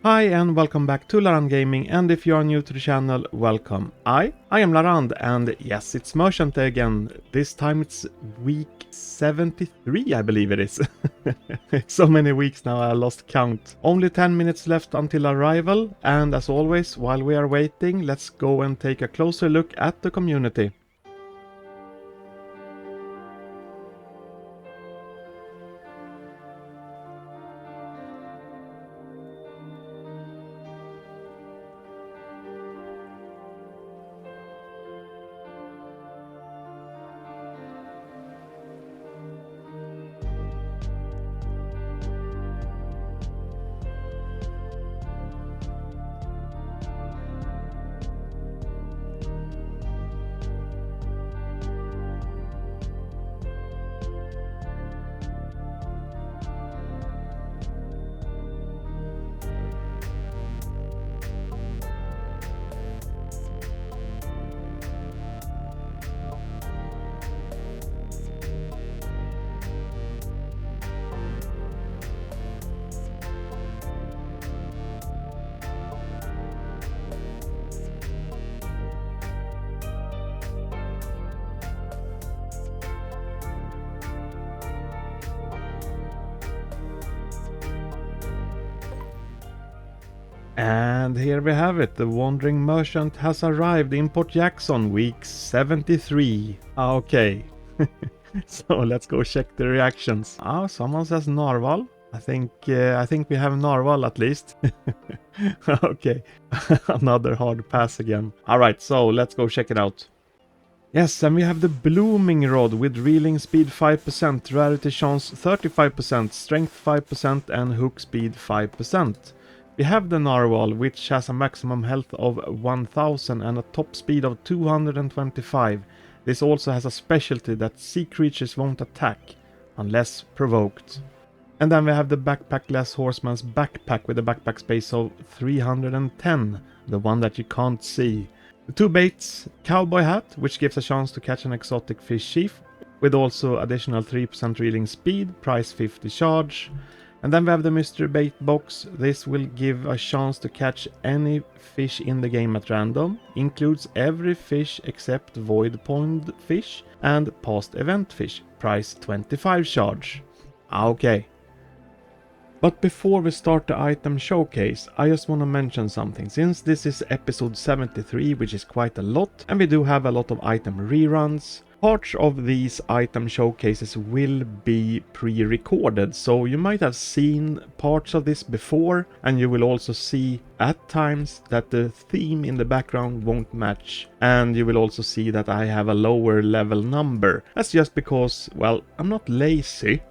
Hi and welcome back to Larand Gaming, and if you are new to the channel, welcome. I am Larand, and yes, it's Merchant Day again. This time it's week 73, I believe it is. So many weeks now I lost count. Only 10 minutes left until arrival, and as always, while we are waiting, let's go and take a closer look at the community. And here we have it, the Wandering Merchant has arrived in Port Jackson, week 73. Okay, so let's go check the reactions. Oh, someone says Narwhal. I think we have Narwhal at least. Okay, another hard pass again. Alright, so let's go check it out. Yes, and we have the Blooming Rod with reeling speed 5%, rarity chance 35%, strength 5% and hook speed 5%. We have the Narwhal, which has a maximum health of 1000 and a top speed of 225. This also has a specialty that sea creatures won't attack unless provoked. And then we have the Backpackless Horseman's backpack with a backpack space of 310, the one that you can't see. The two baits, Cowboy Hat, which gives a chance to catch an exotic fish chief, with also additional 3% reeling speed, price 50 charge. And then we have the mystery bait box. This will give a chance to catch any fish in the game at random. Includes every fish except void point fish and past event fish. Price 25 charge. Okay. But before we start the item showcase, I just want to mention something. Since this is episode 73, which is quite a lot, and we do have a lot of item reruns, parts of these item showcases will be pre-recorded, so you might have seen parts of this before, and you will also see at times that the theme in the background won't match, and you will also see that I have a lower level number. That's just because, well, I'm not lazy.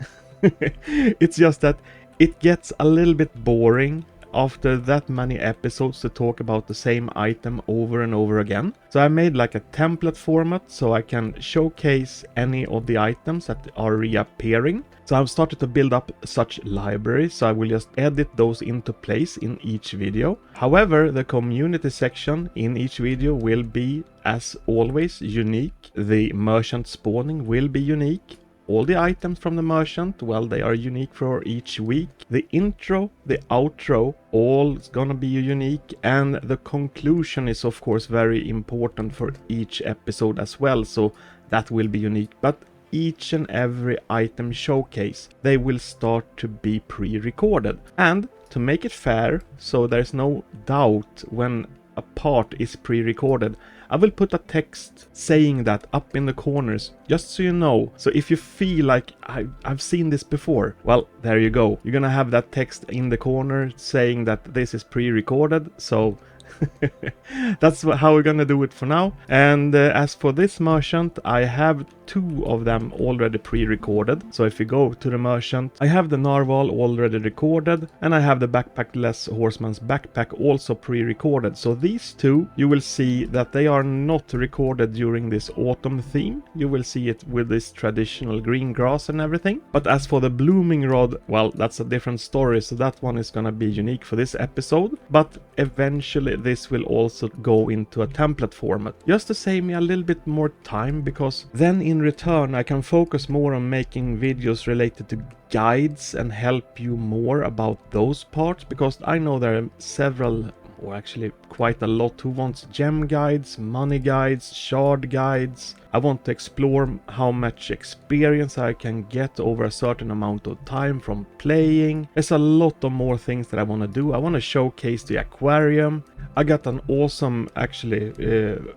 It's just that it gets a little bit boring after that many episodes to talk about the same item over and over again. So I made like a template format so I can showcase any of the items that are reappearing. So I've started to build up such libraries, so I will just edit those into place in each video. However, the community section in each video will be, as always, unique. The merchant spawning will be unique. All the items from the merchant, well, they are unique for each week. The intro, the outro, all is gonna be unique, and the conclusion is of course very important for each episode as well, so that will be unique. But each and every item showcase, they will start to be pre-recorded. And to make it fair, so there's no doubt when a part is pre-recorded, I will put a text saying that up in the corners, just so you know. So if you feel like I've seen this before, well, there you go. You're gonna have that text in the corner saying that this is pre-recorded, so that's how we're gonna do it for now. And as for this merchant, I have two of them already pre-recorded. So if you go to the merchant, I have the Narwhal already recorded, and I have the Backpackless Horseman's backpack also pre-recorded. So these two, you will see that they are not recorded during this autumn theme. You will see it with this traditional green grass and everything. But as for the Blooming Rod, well, that's a different story, so that one is gonna be unique for this episode. But eventually this will also go into a template format, just to save me a little bit more time, because then in return I can focus more on making videos related to guides and help you more about those parts, because I know there are several, or actually quite a lot, who wants gem guides, money guides, shard guides. I want to explore how much experience I can get over a certain amount of time from playing. There's a lot of more things that I want to do. I want to showcase the aquarium. I got an awesome actually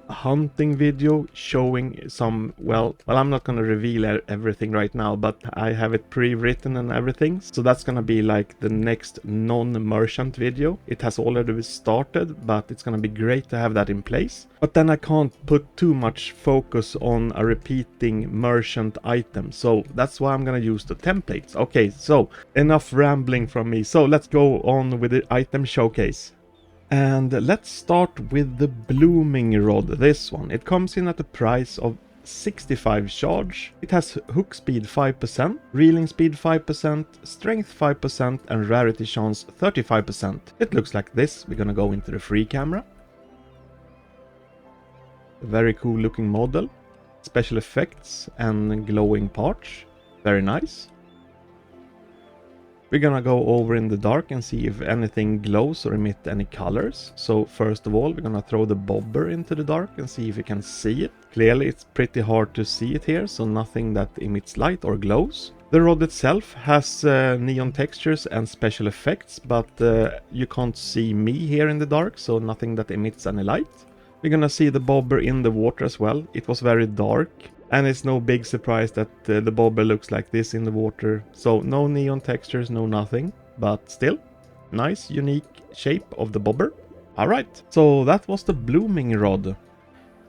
hunting video showing some, well I'm not gonna reveal everything right now, but I have it pre-written and everything, so that's gonna be like the next non-merchant video. It has already started, but it's gonna be great to have that in place. But then I can't put too much focus on a repeating merchant item, so that's why I'm gonna use the templates. Okay, so enough rambling from me, so let's go on with the item showcase. And let's start with the blooming rod, this one. It comes in at the price of 65 charge. It has hook speed 5%, reeling speed 5%, strength 5% and rarity chance 35%. It looks like this. We're gonna go into the free camera. A very cool looking model. Special effects and glowing parts. Very nice. We're gonna go over in the dark and see if anything glows or emit any colors. So first of all, we're gonna throw the bobber into the dark and see if we can see it. Clearly it's pretty hard to see it here, so nothing that emits light or glows. The rod itself has neon textures and special effects, but you can't see me here in the dark, so nothing that emits any light. We're gonna see the bobber in the water as well. It was very dark. And it's no big surprise that the bobber looks like this in the water. So no neon textures, no nothing. But still, nice, unique shape of the bobber. Alright, so that was the blooming rod.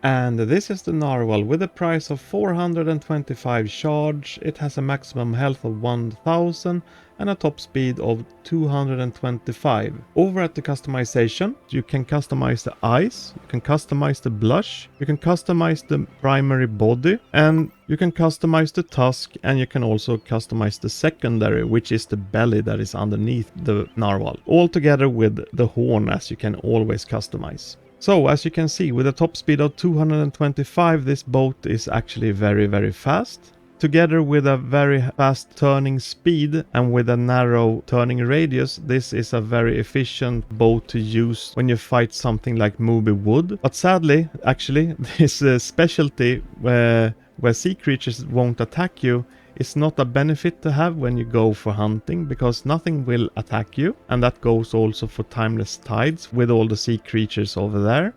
And this is the narwhal with a price of 425 charge. It has a maximum health of 1000 and a top speed of 225. Over at the customization, you can customize the eyes, you can customize the blush, you can customize the primary body, and you can customize the tusk, and you can also customize the secondary, which is the belly that is underneath the narwhal. All together with the horn, as you can always customize. So, as you can see, with a top speed of 225, this boat is actually very, very fast. Together with a very fast turning speed and with a narrow turning radius, this is a very efficient boat to use when you fight something like Moby Wood. But sadly, actually, this specialty where sea creatures won't attack you is not a benefit to have when you go for hunting, because nothing will attack you, and that goes also for Timeless Tides with all the sea creatures over there.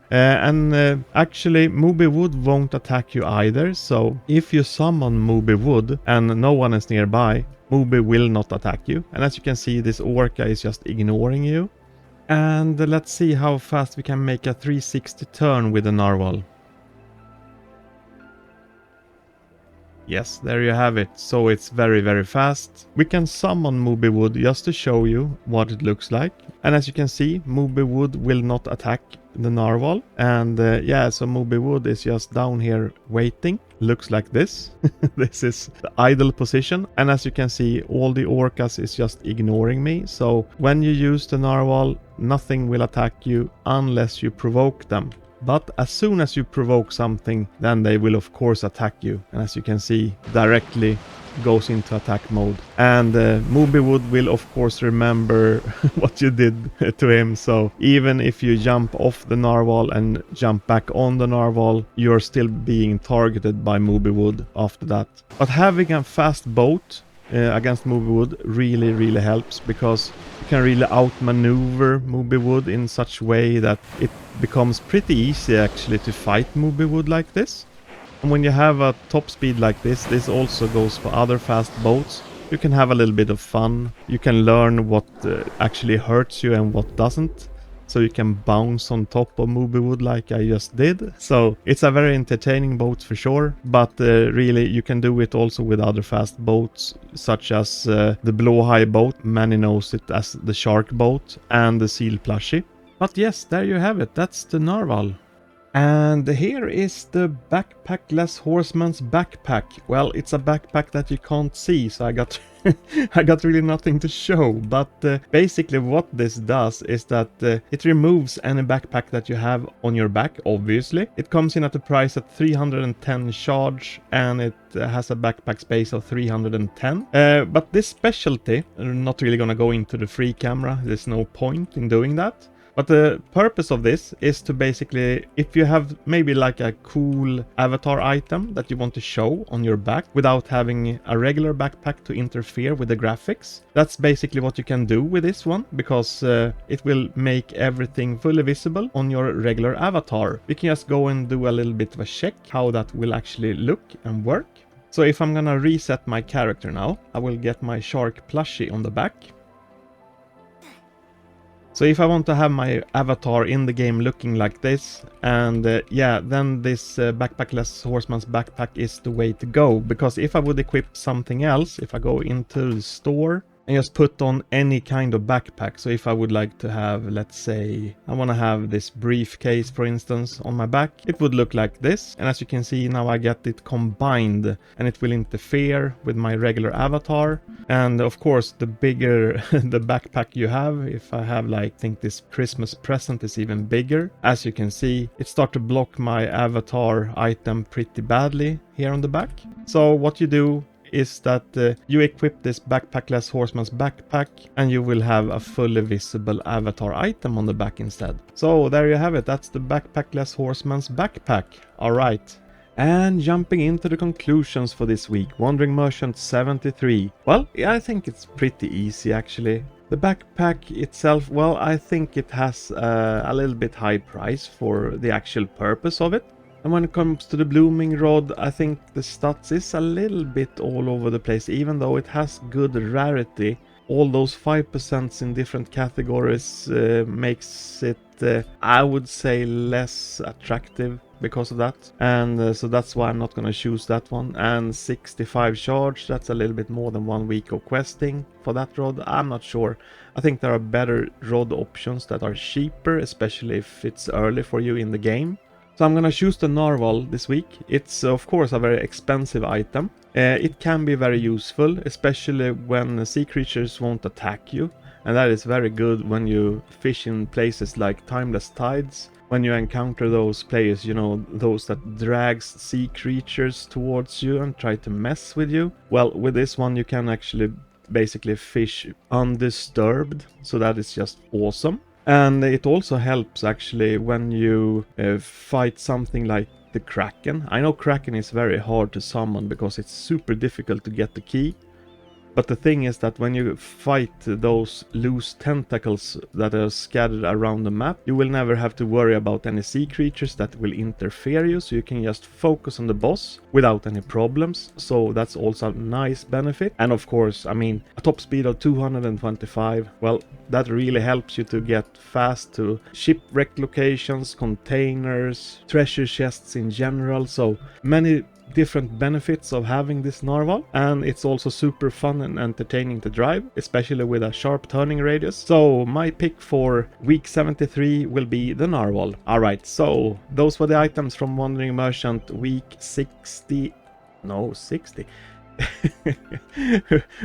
Actually, Moby Wood won't attack you either, so if you summon Moby Wood and no one is nearby, Moby will not attack you. And as you can see, this orca is just ignoring you. And let's see how fast we can make a 360 turn with the narwhal. Yes, there you have it. So it's very, very fast. We can summon Moby Wood just to show you what it looks like. And as you can see, Moby Wood will not attack the narwhal. And yeah, so Moby Wood is just down here waiting. Looks like this. This is the idle position. And as you can see, all the orcas is just ignoring me. So when you use the narwhal, nothing will attack you unless you provoke them. But as soon as you provoke something, then they will of course attack you. And as you can see, directly goes into attack mode. And Moby Wood will of course remember what you did to him. So even if you jump off the narwhal and jump back on the narwhal, you're still being targeted by Moby Wood after that. But having a fast boat against Moby Wood really helps, because you can really outmaneuver Moby Wood in such a way that it becomes pretty easy actually to fight Moby Wood like this. And when you have a top speed like this also goes for other fast boats. You can have a little bit of fun. You can learn what actually hurts you and what doesn't. So you can bounce on top of Moby Wood like I just did. So it's a very entertaining boat for sure. But really you can do it also with other fast boats, such as the Blåhaj boat. Many knows it as the shark boat, and the seal plushie. But yes, there you have it. That's the narwhal. And here is the Backpackless Horseman's backpack. Well, it's a backpack that you can't see, so I got I got really nothing to show. But basically what this does is that it removes any backpack that you have on your back, obviously. It comes in at a price at 310 charge, and it has a backpack space of 310. But this specialty, I'm not really gonna go into the free camera, there's no point in doing that. But the purpose of this is to basically, if you have maybe like a cool avatar item that you want to show on your back without having a regular backpack to interfere with the graphics, that's basically what you can do with this one, because it will make everything fully visible on your regular avatar. We can just go and do a little bit of a check how that will actually look and work. So if I'm gonna reset my character now, I will get my shark plushie on the back. So if I want to have my avatar in the game looking like this, and yeah, then this Backpackless Horseman's backpack is the way to go. Because if I would equip something else, if I go into the store and just put on any kind of backpack. So if I would like to have, let's say, I want to have this briefcase, for instance, on my back, it would look like this. And as you can see, now I get it combined and it will interfere with my regular avatar. And of course, the bigger the backpack you have, if I have like, I think this Christmas present is even bigger. As you can see, it starts to block my avatar item pretty badly here on the back. So what you do is that you equip this Backpackless Horseman's backpack and you will have a fully visible avatar item on the back instead. So there you have it, that's the Backpackless Horseman's backpack. Alright. And jumping into the conclusions for this week, Wandering Merchant 73. Well, yeah, I think it's pretty easy actually. The backpack itself, well, I think it has a little bit high price for the actual purpose of it. And when it comes to the blooming rod, I think the stats is a little bit all over the place, even though it has good rarity. All those 5% in different categories makes it, I would say, less attractive because of that. And so that's why I'm not going to choose that one. And 65 charge, that's a little bit more than 1 week of questing for that rod. I'm not sure. I think there are better rod options that are cheaper, especially if it's early for you in the game. So I'm gonna choose the narwhal this week. It's of course a very expensive item. It can be very useful, especially when sea creatures won't attack you. And that is very good when you fish in places like Timeless Tides. When you encounter those players, you know, those that drags sea creatures towards you and try to mess with you. Well, with this one you can actually basically fish undisturbed. So that is just awesome. And it also helps actually when you fight something like the Kraken. I know Kraken is very hard to summon because it's super difficult to get the key. But the thing is that when you fight those loose tentacles that are scattered around the map, you will never have to worry about any sea creatures that will interfere you, so you can just focus on the boss without any problems. So that's also a nice benefit. And of course, I mean, a top speed of 225, well, that really helps you to get fast to shipwreck locations, containers, treasure chests in general. So many different benefits of having this narwhal, and it's also super fun and entertaining to drive, especially with a sharp turning radius. So my pick for week 73 will be the narwhal. Alright, so those were the items from Wandering Merchant week 60.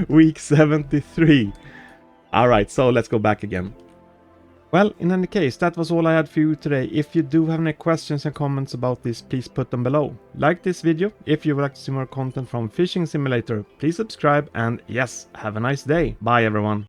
Week 73. Alright, so let's go back again. Well, in any case, that was all I had for you today. If you do have any questions and comments about this, please put them below. Like this video. If you would like to see more content from Fishing Simulator, please subscribe, and yes, have a nice day. Bye everyone.